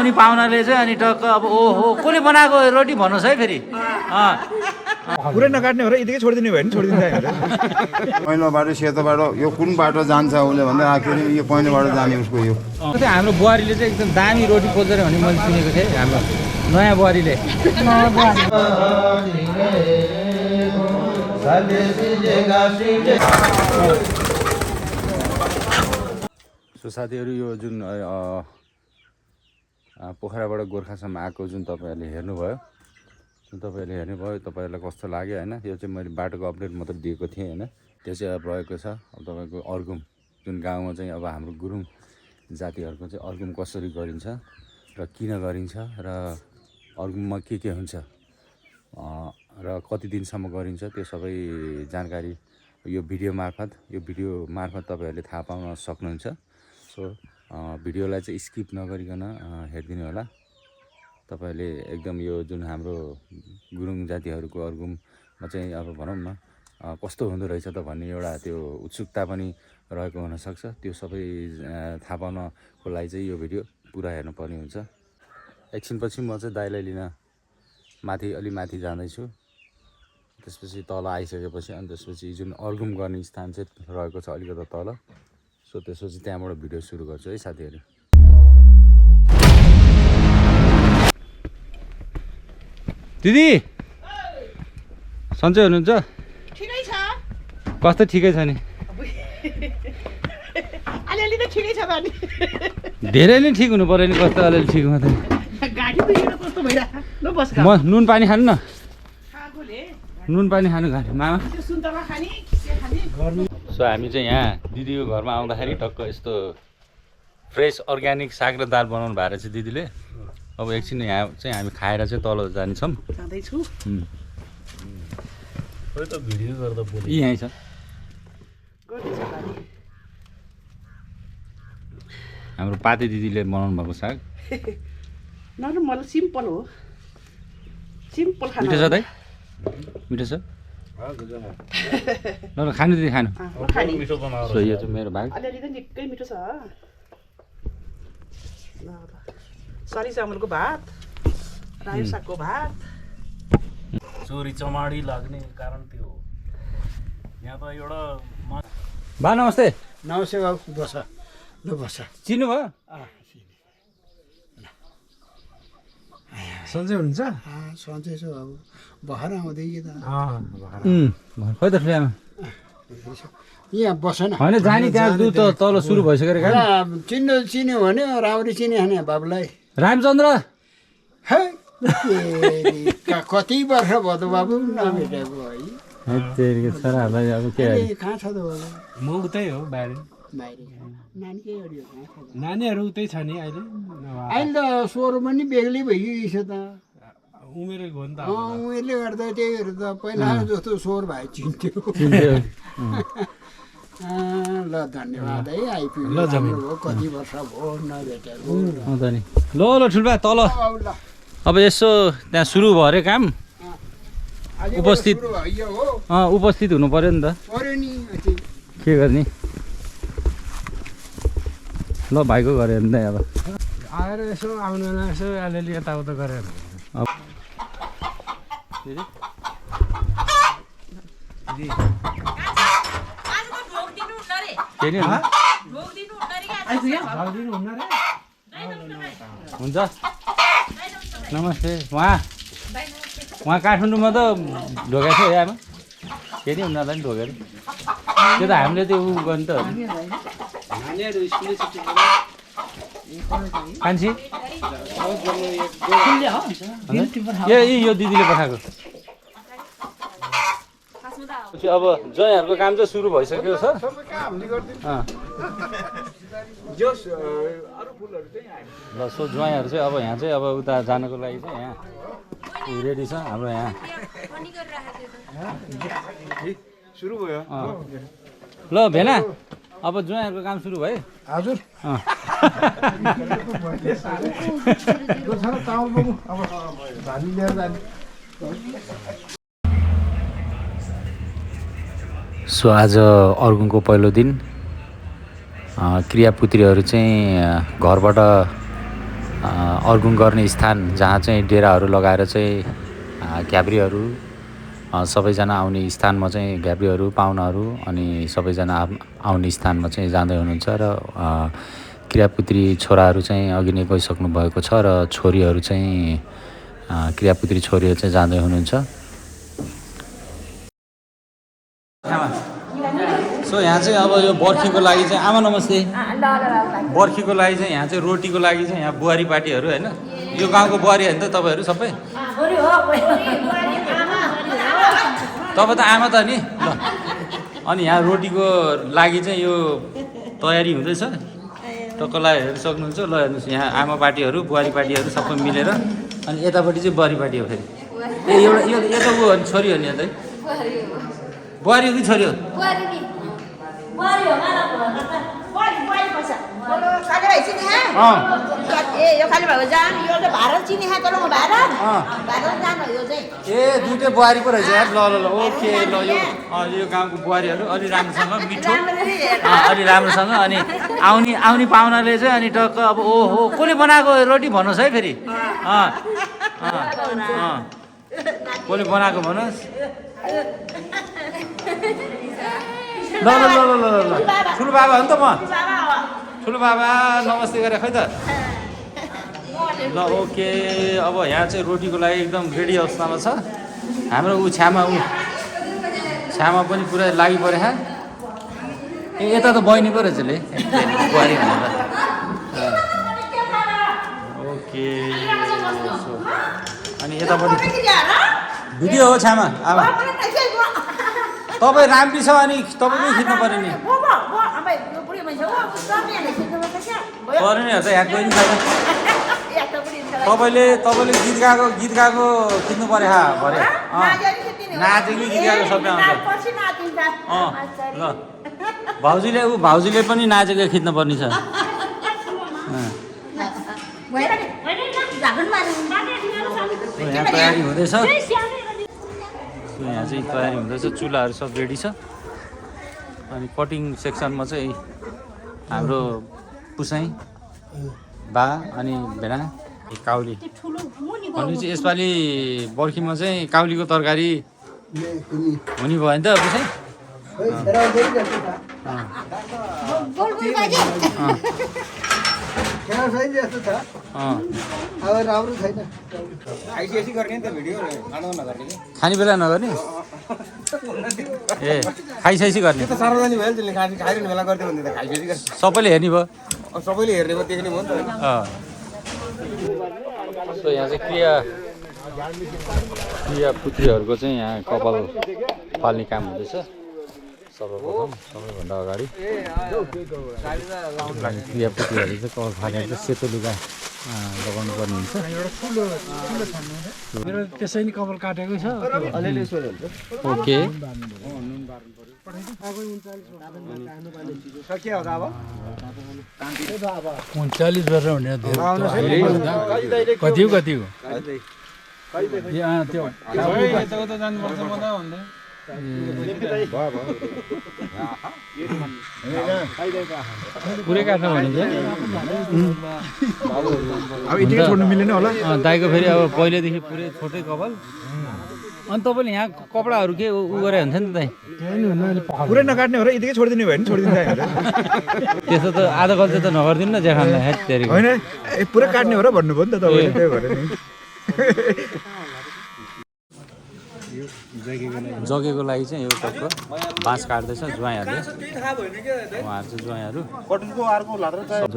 आउने पाहुनाले चाहिँ अनि टक्क अब ओहो कसले बनाएको रोटी भन्नुहोस् है फेरि पुरै नकाट्ने हो र यतिकै छोडिदिने भयो भने छोडिदिन्छ पहिलो बाटो सेतो बाटो यो कुन बाटो जान्छ उसले भन्दा आखिर यो पहिलो बाटो जाने उसको यो हाम्रो बुहारीले चाहिँ एकदम दामी रोटी पोल्छ अरे भन्ने मैले सुनेको थिएँ हाम्रो नयाँ बुहारीले सो साथीहरू यो जुन पोखराबाट गोर्खासम्म आएको जुन तपाईँहरूले हेर्नुभयो तपाईँहरूलाई कस्तो लाग्यो होइन यो चाहिँ मैले बाटोको अपडेट मात्र दिएको थिएँ होइन त्यो चाहिँ अब रहेको छ अब तपाईँको अर्गुम जुन गाउँमा चाहिँ अब हाम्रो गुरुङ जातिहरूको चाहिँ अर्गुम कसरी गरिन्छ र किन गरिन्छ र अर्गुममा के हुन्छ र कति दिनसम्म गरिन्छ त्यो सबै जानकारी यो भिडियो मार्फत तपाईँहरूले थाहा पाउन सक्नुहुन्छ सो भिडियोलाई चाहिँ स्किप नगरिकन हेरिदिनु होला तपाईँहरूले एकदम यो जुन हाम्रो गुरुङ जातिहरूको अर्गुममा चाहिँ अब भनौँ न कस्तो हुँदो रहेछ त भन्ने एउटा त्यो उत्सुकता पनि रहेको हुनसक्छ त्यो सबै थाहा पाउनको लागि चाहिँ यो भिडियो पुरा हेर्नुपर्ने हुन्छ एकछिनपछि म चाहिँ दाइलाई लिन अलि माथि जाँदैछु त्यसपछि तल आइसकेपछि अनि त्यसपछि जुन अर्गुम गर्ने स्थान चाहिँ रहेको छ अलिकति तल सो त्यसपछि त्यहाँबाट भिडियो सुरु गर्छु है साथीहरू दिदी सन्चै हुनुहुन्छ ठिकै छ कस्तो ठिकै छ नि अलिअलि त ठिकै छ नि धेरै नै ठिक हुनु पर्यो नि कस्तो अलिअलि ठिक मात्रै गाडी त हिँड्नु कस्तो भइरहेको ल बस म नुन पानी खानु न खागोले नुन पानी खानु घाँटी मामा त्यो सुन्तला खाने के खाने सो हामी चाहिँ यहाँ दिदीको घरमा आउँदाखेरि टक्क यस्तो फ्रेस अर्ग्यानिक साग र दाल बनाउनु भएको रहेछ दिदीले अब एकछिन यहाँ चाहिँ हामी खाएर चाहिँ तल जानेछौँ जाँदैछु यहीँ छ हाम्रो पाते दिदीले बनाउनु भएको साग न मलाई सिम्पल हो सिम्पल खाना मिठो छ दाइ मिठो छ ल खानु दिदी खानु सो यो चाहिँ मेरो भाग अलिअलि त निकै मिठो छ ल सरी चामलको भात रायो सागको भात चोरी चमाडी लाग्ने कारण त्यो हो यहाँ त एउटा बा नमस्ते नमस्ते बाबु बस ल बस चिन्नु भयो सन्चै हुनुहुन्छ सन्चै छु बाबु भर्खर आउँदै कि त खोइ त ठुलो यहाँ बस न होइन जाने त्यहाँ दु त तल सुरु भइसकेर चिन्यो भने राम्ररी चिने हाने बाबुलाई रामचन्द्र है कति वर्ष भयो त बाबु नभेटेको है छोराहरूलाई अब के कहाँ छ त बाबु म उतै हो बाहिर बाहिर नानी के अडियो नानीहरू उतै छ नि अहिले अहिले त स्वर पनि बेग्लै भइगयो छ त उमेरको हो नि त उमेरले गर्दा त्यहीहरू त पहिला जस्तो स्वर भए चिन्थ्यो ल धन्यवाद है आइपुग्यो कति वर्ष भयो नभेटेको नि ल ठुल्बा तल अब यसो त्यहाँ सुरु भयो अरे काम उपस्थित उपस्थित हुनु पर्यो नि त के गर्ने ल भाइको घर हेर्नु त अब आएर यसो आउनुलाई यसो अलिअलि यताउता गरेर के नि हुन्छ नमस्ते उहाँ काठमाडौँमा त ढोका थियो आमा के नि उनीहरूलाई पनि ढोकेर त्यो त हामीले त्यो उ गर्नु त कान्छी यो दिदीले पठाएको अब जयहरूको काम चाहिँ सुरु भइसक्यो छ ल सो ज्वाइँहरू चाहिँ अब यहाँ चाहिँ अब उता जानको लागि चाहिँ यहाँ रेडी छ हाम्रो यहाँ सुरु भयो ल भेना अब ज्वाइँहरूको काम सुरु भयो हजुर सो आज अर्गुङको पहिलो दिन क्रियापुत्रीहरू चाहिँ घरबाट अर्गुङ गर्ने स्थान जहाँ चाहिँ डेराहरू लगाएर चाहिँ घ्याब्रीहरू सबैजना आउने स्थानमा चाहिँ घ्याब्रीहरू पाहुनाहरू अनि सबैजना आउने स्थानमा चाहिँ जाँदै हुनुहुन्छ र क्रियापुत्री छोराहरू चाहिँ अघि नै गइसक्नु भएको छ र छोरीहरू चाहिँ क्रियापुत्री छोरीहरू चाहिँ जाँदै हुनुहुन्छ। सो यहाँ चाहिँ अब यो बर्खीको लागि चाहिँ आमा नमस्ते। बर्खीको लागि चाहिँ यहाँ चाहिँ रोटीको लागि चाहिँ यहाँ बुहारी पार्टीहरू होइन, यो गाउँको बुहारी होइन त तपाईँहरू सबै? तपाईँ त आमा त नि ल। अनि यहाँ रोटीको लागि चाहिँ यो तयारी हुँदैछ, टक्कलाई हेर्नु सक्नुहुन्छ। ल हेर्नुहोस् यहाँ आमा पार्टीहरू बुहारी पार्टीहरू सबै मिलेर, अनि यतापट्टि चाहिँ बुहारी पार्टी हो फेरि। ए एउटा यो त ऊ हो नि, छोरी हो नि यतै? बुहारी हो कि छोरी हो? ए दुइटै बुहारी पो रहेछ यार। ल ल ल ओके ल यो गाउँको बुहारीहरू अलि राम्रोसँग मिठो अलि राम्रोसँग अनि आउने पाहुनाले चाहिँ अनि टक्क अब ओहो कसले बनाएको रोटी भन्नुहोस् है फेरि। कसले बनाएको भन्नुहोस्। ल ल ल ल ल ठुलो बाबा हो नि त म। ठुलो बाबा नमस्ते गरे खै त। ल ओके अब यहाँ चाहिँ रोटीको लागि एकदम रेडी अवस्थामा छ हाम्रो ऊ छ्यामा पनि पुरा लागि परे हा। ए यता त बहिनी पो रहेछ ले बुहारी भनेर। ओके अनि यतापट्टि भिडियो हो छ्यामा अब तपाईँ राम्री छ अनि तपाईँकै खिच्नु पऱ्यो नि। पऱ्यो नि त यहाँ कोही पनि छैन। तपाईँले गीत गाएको खिच्नु पऱ्यो हा भरे। नाचेको गीत गाएको सबै आउँछ। ल भाउजूले पनि नाचेको खिच्नु पर्ने छ। यहाँ तयारी हुँदैछ, यहाँ चाहिँ तयारी हुँदैछ, चुल्हाहरू सब रेडी छ। अनि कटिङ सेक्सनमा चाहिँ हाम्रो पुसाइ बा अनि भेना काउली भनेपछि यसपालि बर्खीमा चाहिँ काउलीको तरकारी हुने भयो नि त पुसाइ? खाने बेला नगर्ने ए खाइसकेपछि गर्ने सबैले हेर्ने भयो। सो यहाँ चाहिँ क्रियापुत्रीहरूको चाहिँ यहाँ कपाल फाल्ने काम हुँदैछ सर्वप्रथम सबैभन्दा अगाडि। क्रियापुत्रीहरू चाहिँ कपाल फालेर चाहिँ सेतो लुगा लगाउनु पर्ने हुन्छ। मेरो त्यसै नि कपाल काटेको छ। ओके 39 वर्ष हुने कति हो त्यो पुरै काट्नु भने चाहिँ अब यतिकै छोड्नु मिलेन होला। दाइको फेरि अब पहिल्यैदेखि पुरै छोटै कपाल। अनि तपाईँले यहाँ कपडाहरू के उ गरे हुन्छ नि त दाइ? पुरै नकाट्ने हो र यतिकै छोडिदिने भयो नि छोडिदिनु चाहियो। त्यसो त आधा कल्चर त नगरिदिनु न जेखानलाई हेट तेरि होइन पुरै काट्ने हो र भन्नुभयो नि त तपाईँले, त्यही भएर नि। जगेको लागि चाहिँ यो टक्क बाँस काट्दैछ ज्वाइँहरूले। उहाँहरू चाहिँ ज्वाइँहरू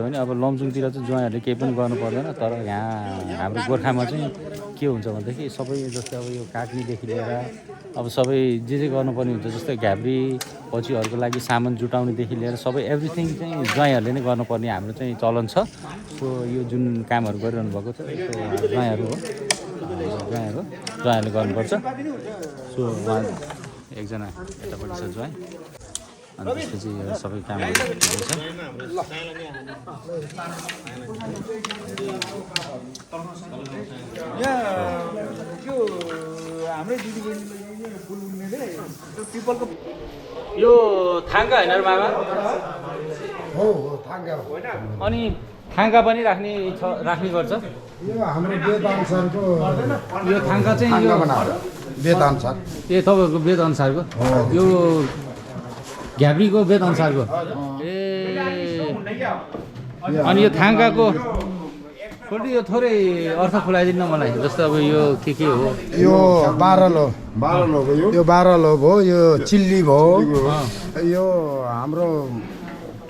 होइन। अब लमजुङतिर चाहिँ ज्वाइँहरूले केही पनि गर्नु पर्दैन, तर यहाँ हाम्रो गोर्खामा चाहिँ के हुन्छ भनेदेखि सबै जस्तै अब यो काट्नेदेखि लिएर अब सबै जे गर्नुपर्ने हुन्छ, जस्तै घ्याब्री पछि अरूको लागि सामान जुटाउनेदेखि लिएर सबै एभ्रिथिङ चाहिँ ज्वाइँहरूले नै गर्नुपर्ने हाम्रो चाहिँ चलन छ। सो यो जुन कामहरू गरिरहनु भएको छ त्यो ज्वाइँहरू हो, ज्वाइँहरूले गर्नुपर्छ। सो उहाँ एकजना यतापट्टि छ ज्वाइँ, अनि त्यसपछि यो सबै कामहरू हुँदैछ। यो थाङ्गा होइन र बाबा? हो थाङ्गा हो। अनि थाङ्का पनि राख्ने गर्छ यो हाम्रो वेद अनुसारको यो थाङ्का चाहिँ यो वेद अनुसार ए तपाईँहरूको वेद अनुसारको यो घ्याब्रीको वेद अनुसारको ए अनि यो थाङ्काको यो थोरै अर्थ खुलाइदिनु न मलाई जस्तो अब यो के हो यो 12 लो यो 12 लो भयो यो चिल्ली भयो यो हाम्रो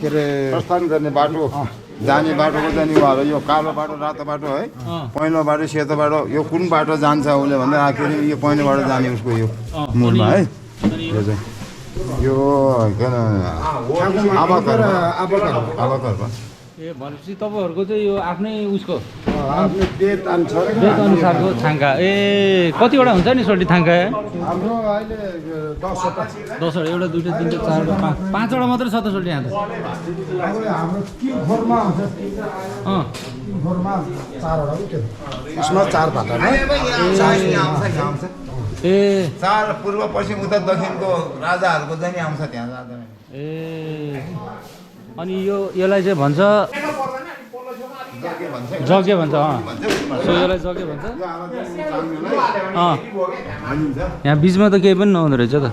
के अरे प्रस्थान गर्ने बाटो जाने बाटोको जाने उहाँहरू यो कालो बाटो रातो बाटो है पहेँलो बाटो सेतो बाटो यो कुन बाटो जान्छ उसले भन्दा आखिर यो पहेँलो बाटो जाने उसको यो मूलमा है यो चाहिँ यो के आबाकर ए भनेपछि तपाईँहरूको चाहिँ यो आफ्नै उसको आफ्नो वेद अनुसारको थाङ्का ए कतिवटा हुन्छ नि सोल्टी थाङ्का हाम्रो अहिले 10वटा 10वटा एउटा दुईवटा तिनवटा चारवटा पाँचवटा मात्रै छ त सोल्टी यहाँ त हाम्रो किम फोरमा हुन्छ किम फोरमा 4वटा उठ्यो यसमा 4 भाटा ए चार पूर्व पश्चिम उत्तर दक्षिणको राजाहरूको चाहिँ आउँछ त्यहाँ जाँदा ए अनि यसलाई चाहिँ भन्छ जग्गे भन्छ सो यसलाई जग्गे भन्छ यहाँ बिचमा त केही पनि नहुँदो रहेछ त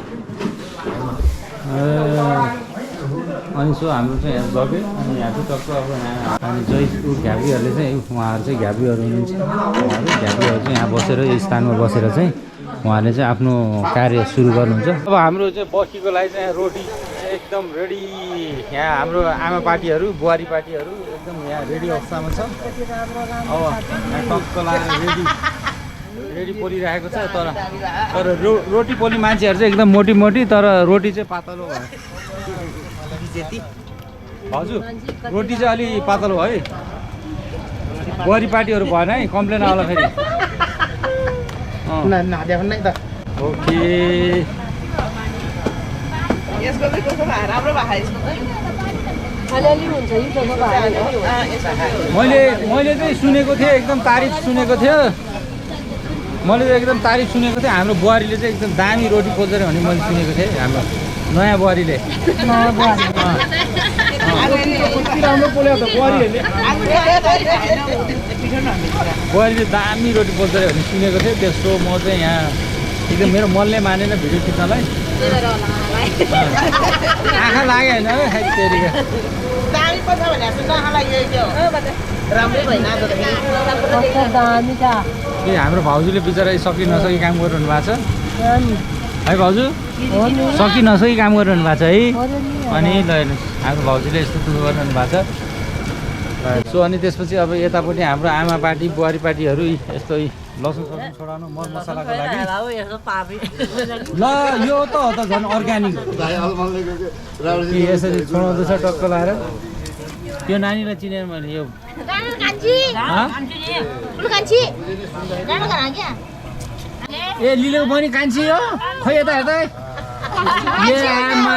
अनि सो हाम्रो चाहिँ यहाँ जग्गे अनि यहाँ चाहिँ टक्क अब यहाँ अनि जयपुर घ्याब्रीहरूले चाहिँ उहाँहरू चाहिँ घ्याब्रीहरू हुनुहुन्छ उहाँहरू घ्याब्रीहरू चाहिँ यहाँ बसेर यो स्थानमा बसेर चाहिँ उहाँले चाहिँ आफ्नो कार्य सुरु गर्नुहुन्छ अब हाम्रो चाहिँ बस्तीको लागि चाहिँ रोटी एकदम रेडी यहाँ हाम्रो आमा पार्टीहरू बुहारी पार्टीहरू एकदम यहाँ रेडी अवस्थामा छ अब यहाँ टक्क लगाएर रेडी पोलिरहेको छ तर रोटी पोली मान्छेहरू चाहिँ एकदम मोटी तर रोटी चाहिँ पातलो भयो हजुर रोटी चाहिँ अलि पातलो भयो है बुहारी पार्टीहरू भएन है कम्प्लेन आउला फेरि ओके मैले चाहिँ सुनेको थिएँ एकदम तारिफ सुनेको थियो हाम्रो बुहारीले चाहिँ एकदम दामी रोटी पोल्छ अरे भन्ने मैले सुनेको थिएँ हाम्रो नयाँ बुहारीले बुहारीले दामी रोटी पोल्छ अरे भन्ने सुनेको थिएँ त्यसो म चाहिँ यहाँ एकदम मेरो मनले मानेन भिडियो खिच्नलाई आँखा लाग्यो होइन ए हाम्रो भाउजूले बिचरा सकि नसकी काम गरिरहनु भएको छ है भाउजू सकि नसकी काम गरिरहनु भएको छ है अनि ल हेर्नुहोस् हाम्रो भाउजूले यस्तो कुरो गरिरहनु भएको छ सो अनि त्यसपछि अब यतापट्टि हाम्रो आमा पार्टी बुहारी पार्टीहरू यस्तो लसुन छोडाउनु मर मसलाको लागि ल यो त हो त झन् अर्ग्यानिक यसरी छोडाउँदैछ टक्क लाएर यो नानीलाई चिनेर मैले यो ए लिलेको बहिनी कान्छी हो खै यता हेर्दा ए आमा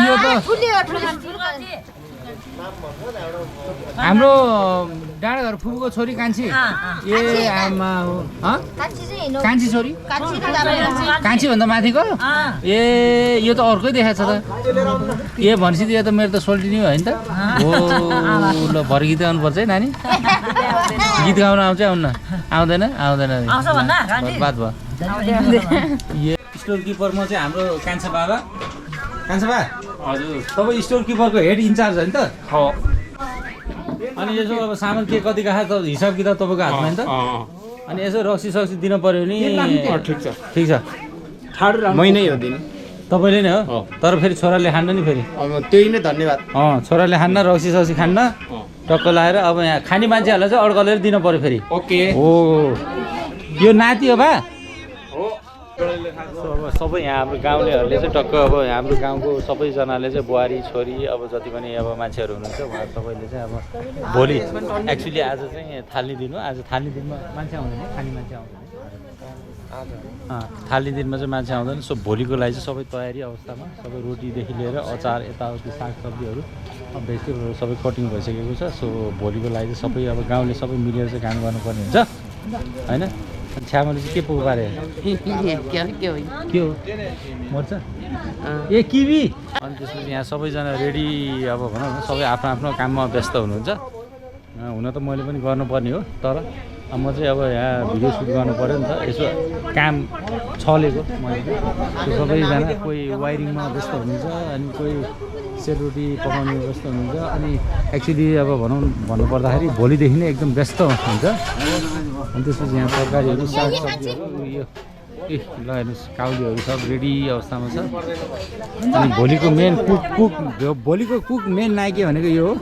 यो त हाम्रो डाँडाघर फुपूको छोरी कान्छी ए आमा हो कान्छी छोरी कान्छी भन्दा माथिको ए यो त अर्कै देखाएको छ त ए भनेपछि यो त मेरो त सोल्टिनी हो होइन त हो ल भरे गीत गाउनुपर्छ है नानी गीत गाउन आउँछ आउन्न आउँदैन बात भयो स्टोर किपरमा चाहिँ हाम्रो कान्छा बा हजुर तपाईँ स्टोर किपरको हेड इन्चार्ज होइन त अनि यसो अब सामान के कति गएको त हिसाब किताब तपाईँको हातमा होइन त अनि यसो रक्सी सक्सी दिन पर्यो नि ठिक छ महिनै हो दिन तपाईँले नै हो तर फेरि छोराले खान्न नि फेरि त्यही नै धन्यवाद छोराले खान्न रक्सी सक्सी खान्न टक्क लगाएर अब यहाँ खाने मान्छेहरूलाई चाहिँ अड्कलेर दिन पर्यो फेरि ओके हो यो नाति हो बा अब सबै यहाँ हाम्रो गाउँलेहरूले चाहिँ टक्क अब हाम्रो गाउँको सबैजनाले चाहिँ बुहारी छोरी अब जति पनि अब मान्छेहरू हुनुहुन्छ उहाँहरू सबैले चाहिँ अब भोलि एक्चुअली आज चाहिँ थाल्ने दिन हो आज थाल्ने दिनमा मान्छे आउँदैन खाने मान्छे आउँदैन थाल्ने दिनमा चाहिँ मान्छे आउँदैन सो भोलिको लागि चाहिँ सबै तयारी अवस्थामा सबै रोटीदेखि लिएर अचार यताउति सागसब्जीहरू भेजिटेबलहरू सबै कटिङ भइसकेको छ सो भोलिको लागि चाहिँ सबै अब गाउँले सबै मिलेर चाहिँ काम गर्नुपर्ने हुन्छ होइन छ्यामाले चाहिँ के पुग्नु पारे के हो मर्छ ए किवी अनि त्यसपछि यहाँ सबैजना रेडी अब भनौँ न सबै आफ्नो आफ्नो काममा व्यस्त हुनुहुन्छ हुन त मैले पनि गर्नुपर्ने हो तर म चाहिँ अब यहाँ भिडियो सुट गर्नु पऱ्यो नि त यसो काम छलेको मैले सबैजना कोही वायरिङमा व्यस्त हुनुहुन्छ अनि कोही सेलरोटी पकाउने व्यस्त हुनुहुन्छ अनि एक्चुअली अब भन्नुपर्दाखेरि भोलिदेखि नै एकदम व्यस्त हुन्छ अनि त्यसपछि यहाँ तरकारीहरू सागसब्जीहरू यो ल हेर्नुहोस् काउलीहरू सब रेडी अवस्थामा छ अनि भोलिको मेन भोलिको कुक मेन नायकी भनेको यो हो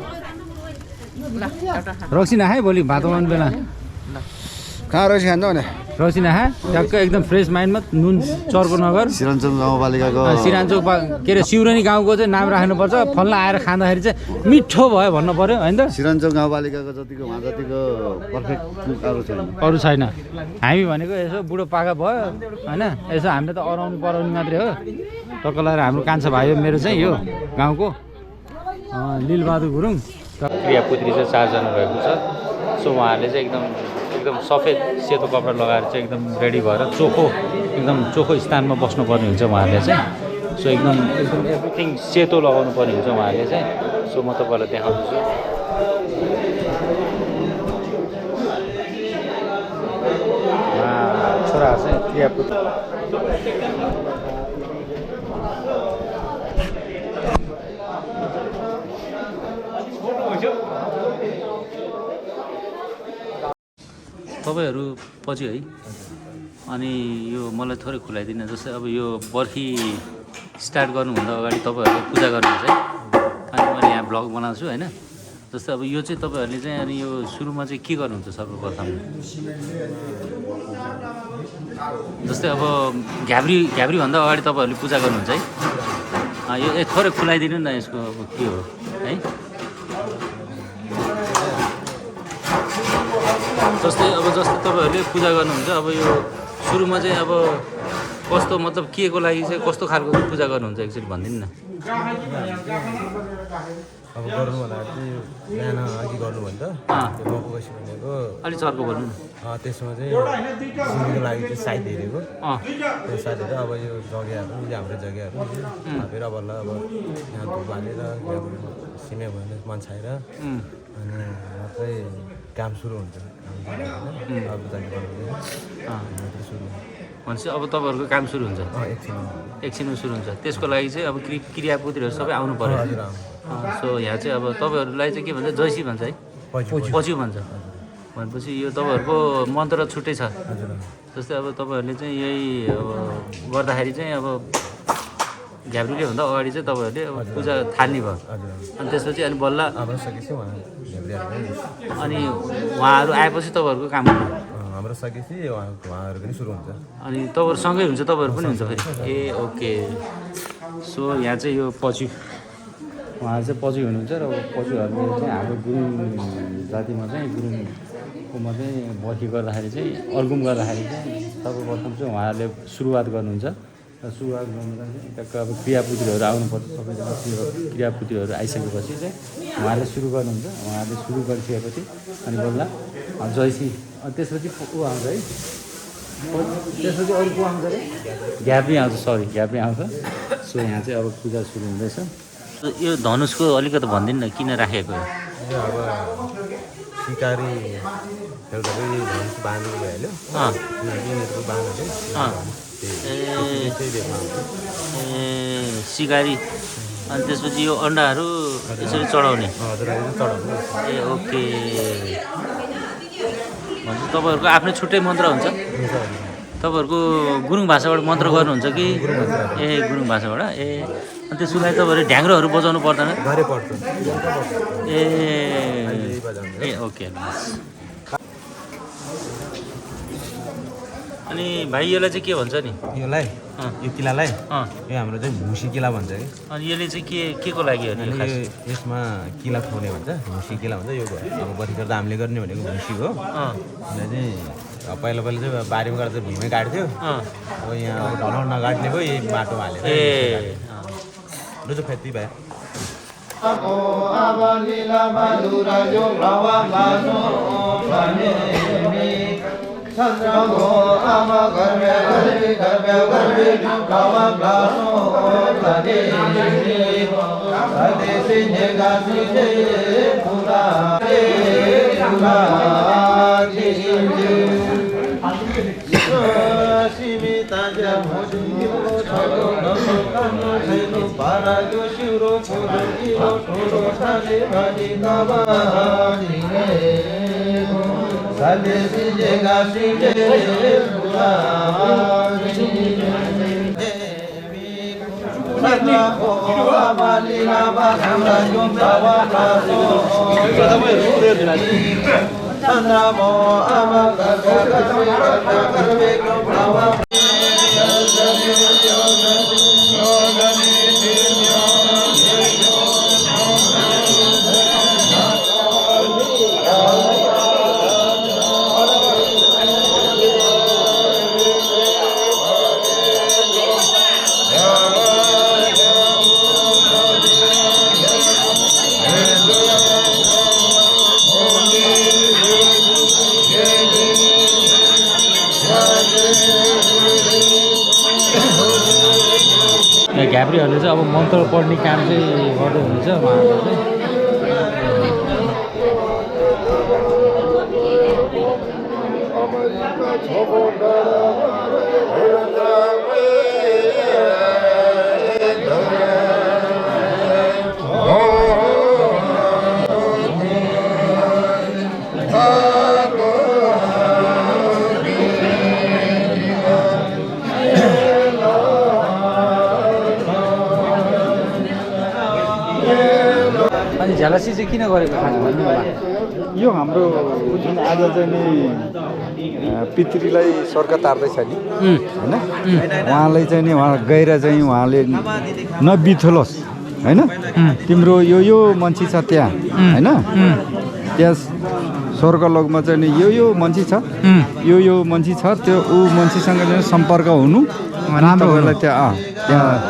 रक्सी नखाए भोलि भात बनाउने बेला कहाँ रहेछ खान्छ भने रक्सी नखा ट्याक्क एकदम फ्रेस माइन्डमा नुन चर्को नगर सिरञ्चोक गाउँपालिकाको सिराञ्चोक के अरे सिउरनी गाउँको चाहिँ नाम राख्नुपर्छ फल्ना आएर खाँदाखेरि चाहिँ मिठो भयो भन्नु पऱ्यो होइन त सिरञ्चोक गाउँपालिकाको जतिको उहाँ जतिको पर्फेक्ट कुक अरू छैन हामी भनेको यसो बुढो पाका भयो होइन यसो हामीले त अराउनु पराउनु मात्रै हो टक्क लगाएर हाम्रो कान्छा भाइ हो मेरो चाहिँ यो गाउँको लिलबहादुर गुरुङ प्रिया पुत्री चाहिँ 4 जना भएको छ सो उहाँहरूले चाहिँ एकदम सफेद सेतो कपडा लगाएर चाहिँ एकदम रेडी भएर एकदम चोखो स्थानमा बस्नुपर्ने हुन्छ उहाँहरूले चाहिँ सो एकदम एभ्रिथिङ सेतो लगाउनु पर्ने हुन्छ उहाँहरूले चाहिँ सो म तपाईँलाई देखाउँदैछु छोराहरू चाहिँ प्रिया पुत्री तपाईँहरू पछि है अनि यो मलाई थोरै खुलाइदिनु जस्तै अब यो बर्खी स्टार्ट गर्नुभन्दा अगाडि तपाईँहरूले पूजा गर्नुहुन्छ है अनि मैले यहाँ ब्लग बनाउँछु होइन जस्तै अब यो चाहिँ तपाईँहरूले चाहिँ अनि यो सुरुमा चाहिँ के गर्नुहुन्छ सर्वप्रथम जस्तै अब घ्याब्रीभन्दा अगाडि तपाईँहरूले पूजा गर्नुहुन्छ है यो थोरै खुलाइदिनु न यसको अब के हो है जस्तै तपाईँहरूले पूजा गर्नुहुन्छ अब यो सुरुमा चाहिँ अब कस्तो मतलब के को लागि चाहिँ कस्तो खालको पूजा गर्नुहुन्छ एकचोटि भनिदिनु न अब गर्नु होला चाहिँ बिहान अघि गर्नुभन्दा त्यो गफुसी भनेको अलिक चर्को भन्नु न त्यसमा चाहिँ सिमीको लागि चाहिँ साइड हेरेको त्यो साइडहरू अब यो जग्गाहरू हाम्रो जग्गाहरू थापेर बल्ल अब यहाँ धुप हालेर सिमे भने मन छाएर अनि मात्रै काम सुरु हुन्छ भनेपछि अब तपाईँहरूको काम सुरु हुन्छ एकछिनमा सुरु हुन्छ त्यसको लागि चाहिँ अब क्रियापुत्रीहरू सबै आउनु पर्यो सो यहाँ चाहिँ अब तपाईँहरूलाई चाहिँ के भन्छ जैसी भन्छ है पछि भन्छ भनेपछि यो तपाईँहरूको मन्त्र छुट्टै छ जस्तै अब तपाईँहरूले चाहिँ यही अब गर्दाखेरि चाहिँ अब घ्याब्रीले भन्दा अगाडि चाहिँ तपाईँहरूले अब पूजा थाल्ने भयो अनि त्यसपछि अनि बल्ल अनि उहाँहरू आएपछि तपाईँहरूको काम हुन्छ हाम्रो सकेपछि उहाँहरू पनि सुरु हुन्छ अनि तपाईँहरूसँगै हुन्छ तपाईँहरू पनि हुन्छ फेरि ए ओके सो यहाँ चाहिँ यो पछि उहाँहरू चाहिँ पछि हुनुहुन्छ र पछिहरूले चाहिँ हाम्रो गुरुङ जातिमा चाहिँ गुरुङकोमा चाहिँ बर्खी गर्दाखेरि चाहिँ अर्गुम गर्दाखेरि चाहिँ सर्वप्रथम चाहिँ उहाँहरूले सुरुवात गर्नुहुन्छ र सुरुवात गर्नुलाई चाहिँ टक्क अब क्रियापुत्रीहरू आउनुपर्छ सबैजना क्रियापुत्रीहरू आइसकेपछि चाहिँ उहाँहरूले सुरु गर्नुहुन्छ उहाँहरूले सुरु गरिसकेपछि अनि बल्ल जैसी अनि त्यसपछि ऊ आउँछ है त्यसपछि अरू को आउँछ अरे घ्याब्री आउँछ घ्याब्री आउँछ सो यहाँ चाहिँ अब पूजा सुरु हुँदैछ यो धनुषको अलिकति भनिदिनु न किन राखेको यो अब सिकारी एउटा धनुष बाँध्नु भइहाल्यो यिनीहरूको बाँध्नु सिकारी अनि त्यसपछि यो अन्डाहरू यसरी चढाउने ए ओके भनेपछि तपाईँहरूको आफ्नै छुट्टै मन्त्र हुन्छ तपाईँहरूको गुरुङ भाषाबाट मन्त्र गर्नुहुन्छ कि ए गुरुङ भाषाबाट ए अनि त्यसको लागि तपाईँहरू ढ्याङ्ग्रोहरू बजाउनु पर्दैन ए ओके अनि भाइ यसलाई चाहिँ के भन्छ नि योलाई यो किलालाई यो हाम्रो चाहिँ भुसी किला भन्छ कि अनि यसले चाहिँ के को लागि हो नि यसमा किला खुवाउने भन्छ भुसी किला भन्छ यो अब बर्खी गर्दा हामीले गर्ने भनेको भुसी हो यसलाई चाहिँ पहिला चाहिँ बारीमा गर्दा भुइँमै काट्थ्यो अब यहाँ ढलाउ नगाट्ने भयो यही बाटोमा हालेर ए जो खेती भयो चन्द्रको आमा घरमे घरमे घरमे घरमे ढुकावा ब्लानो भने घ्याप्रीहरूले चाहिँ अब मन्त्र पढ्ने काम चाहिँ गर्दै हुनुहुन्छ उहाँहरूले चाहिँ अनि झ्यालासी चाहिँ किन गरेको खास भन्नु होला यो हाम्रो जुन आज चाहिँ नि पितृलाई स्वर्ग तार्दैछ नि होइन उहाँलाई चाहिँ नि उहाँ गएर चाहिँ उहाँले नबिथोलोस् होइन तिम्रो यो मान्छे छ त्यहाँ होइन त्यहाँ स्वर्गलोकमा चाहिँ नि यो मान्छे छ यो मान्छे छ त्यो ऊ मान्छेसँग चाहिँ सम्पर्क हुनु राम्रो त्यहाँ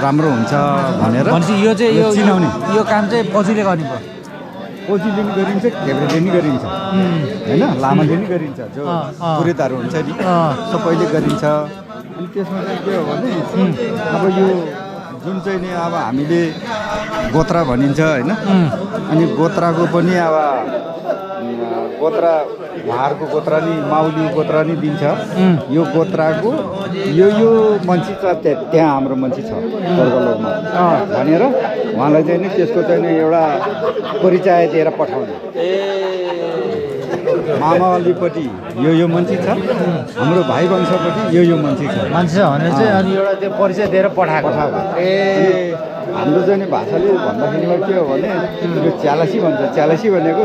राम्रो हुन्छ भनेर यो चाहिँ यो चिनाउने यो काम चाहिँ पछिले गर्ने भयो ओजीले पनि गरिन्छ घेब्रेले पनि गरिन्छ होइन लामाले पनि गरिन्छ जो पुरेताहरू हुन्छ नि सबैले गरिन्छ अनि त्यसमा चाहिँ के हो भने अब यो जुन चाहिँ नि अब हामीले गोत्रा भनिन्छ होइन अनि गोत्राको पनि अब गोत्रा उहाँहरूको गोत्रा नि माउली गोत्रा नि दिन्छ यो गोत्राको यो मान्छे छ त्यहाँ हाम्रो मान्छे छ स्वर्गलोकमा भनेर उहाँलाई चाहिँ नि त्यसको चाहिँ नि एउटा परिचय दिएर पठाउने मामावालीपट्टि यो मान्छे छ हाम्रो भाइ वंशपट्टि यो मान्छे छ भनेर चाहिँ अनि एउटा त्यो परिचय दिएर पठाएको हाम्रो चाहिँ नि भाषाले भन्दाखेरिमा के हो भने यो च्यालासी भन्छ च्यालासी भनेको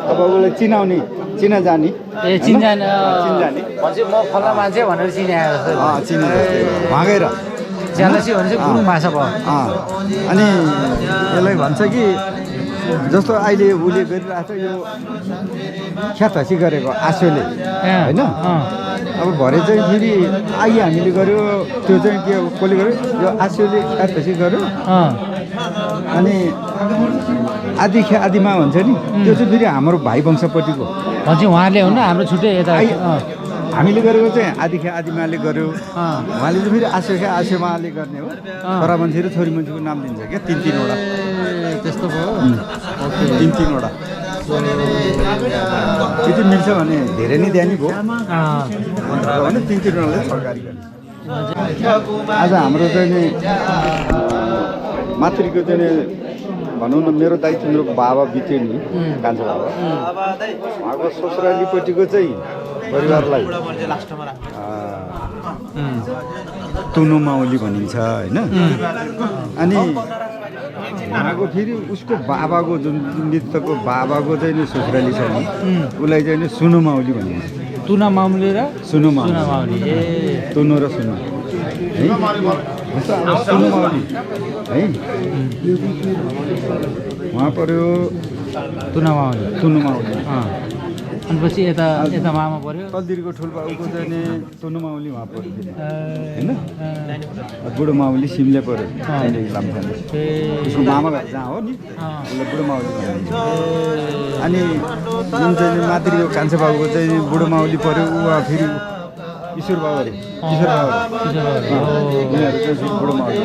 अब उसलाई चिनाउने चिनाजानी चिनजाने चिनजाने म फल्ना मान्छे भनेर चिनाएको जस्तो चिने भागेर च्यालासी भने चाहिँ गुरुङ भाषा भयो अनि यसलाई भन्छ कि जस्तो अहिले उसले गरिरहेको छ यो ख्यातहसी गरेको आशोले होइन अब भरे चाहिँ फेरि आइ हामीले गऱ्यो त्यो चाहिँ के कसले गर्यो यो आशोले ख्यातहसी गर्यो अनि आदिमा भन्छ नि त्यो चाहिँ फेरि हाम्रो भाइ वंशपट्टिको भन्छ उहाँले हो न हाम्रो छुट्टै यता हामीले गरेको चाहिँ आदिमाले गर्यो उहाँले चाहिँ फेरि आशोमाले गर्ने हो छोरा मान्छे र छोरी मान्छेको नाम दिन्छ क्या तिनवटा त्यस्तो भयो तिनवटा त्यति मिल्छ भने धेरै नै ध्यानी भयो भने तिनवटालाई सरकारी गर्ने आज हाम्रो चाहिँ नि मातृको चाहिँ नि भनौँ न मेरो दाइ तिम्रो बाबा बित्यो नि कान्छो बाबा उहाँको ससुरालीपट्टिको चाहिँ परिवारलाई तुनु माउली भनिन्छ होइन अनि उहाँको फेरि उसको बाबाको जुन नृत्यको बाबाको चाहिँ नि ससुराली छ नि उसलाई चाहिँ नि सुनु माउली भनिन्छ तुना माउली र सुनु माउली तुनु र सुनु है सुनु माउली है उहाँ पर्यो तुना माउली अनि पछि यता मामा पर्यो तलदिरको ठुलबाबुको चाहिँ नि तुनु माउली उहाँ पर्यो होइन बुढो माउली सिमले पर्यो लामखाने उसको मामा घर जहाँ हो नि उसलाई बुढो माउली भनिन्छ अनि जुन चाहिँ मातृको कान्छा बाबुको चाहिँ बुढो माउली पर्यो उहाँ फेरि ईश्वर बाबु अरे किशोर बाबु उनीहरू चाहिँ बुढो Mauli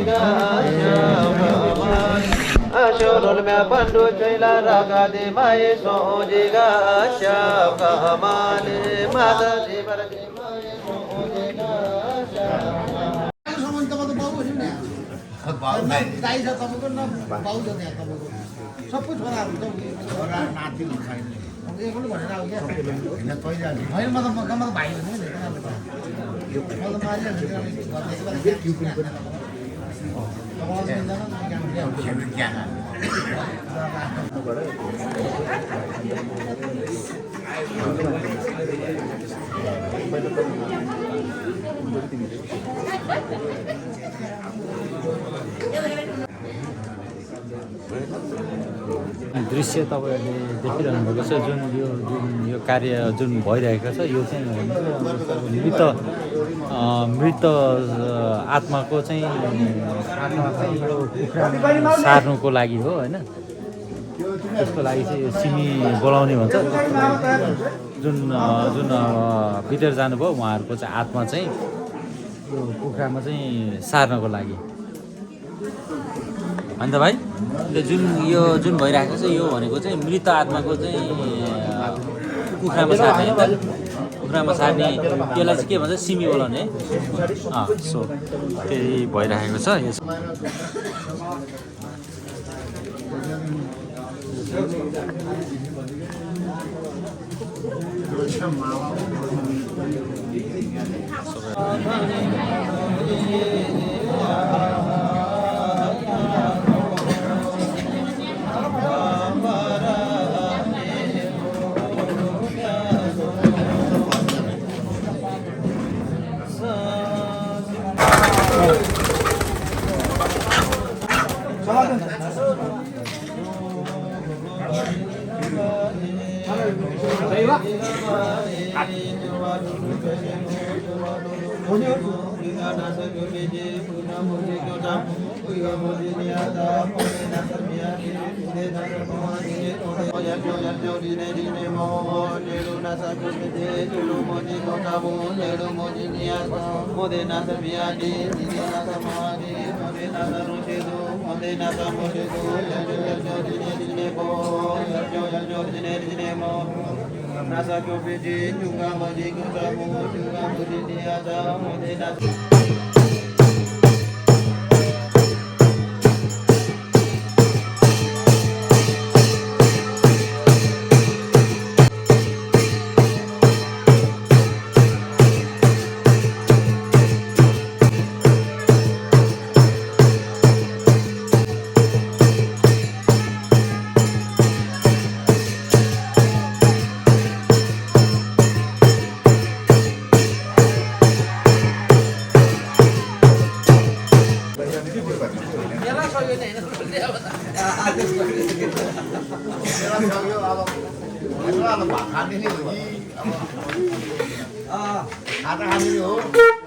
Nolmea pandu chela raga de mai so jiga shab kamale mata de barage mai so jiga सबै छोराहरू त छोरा नाति छैन एकलो भनेर आउ क्या होइन पहिला होइन म त भाइ हो नि म त दृश्य तपाईँहरूले देखिरहनु भएको छ जुन यो कार्य जुन भइरहेको छ यो चाहिँ मृत आत्माको चाहिँ यो कुखुरा सार्नुको लागि हो होइन त्यसको लागि चाहिँ यो सिमी बोलाउने भन्छ जुन भित्र जानुभयो उहाँहरूको चाहिँ आत्मा चाहिँ यो कुखुरामा चाहिँ सार्नको लागि अन्त भाइ जुन भइरहेको छ यो भनेको चाहिँ मृत आत्माको चाहिँ कुखुरामा सार्ने कुखुरामा सार्ने त्यसलाई चाहिँ के भन्छ सिमी बोलाउने सो त्यही भइरहेको छ यो Nasa kyo peji juga maji kusamu juga budi niata mode nasa खाने हो कि अब खाता खाने हो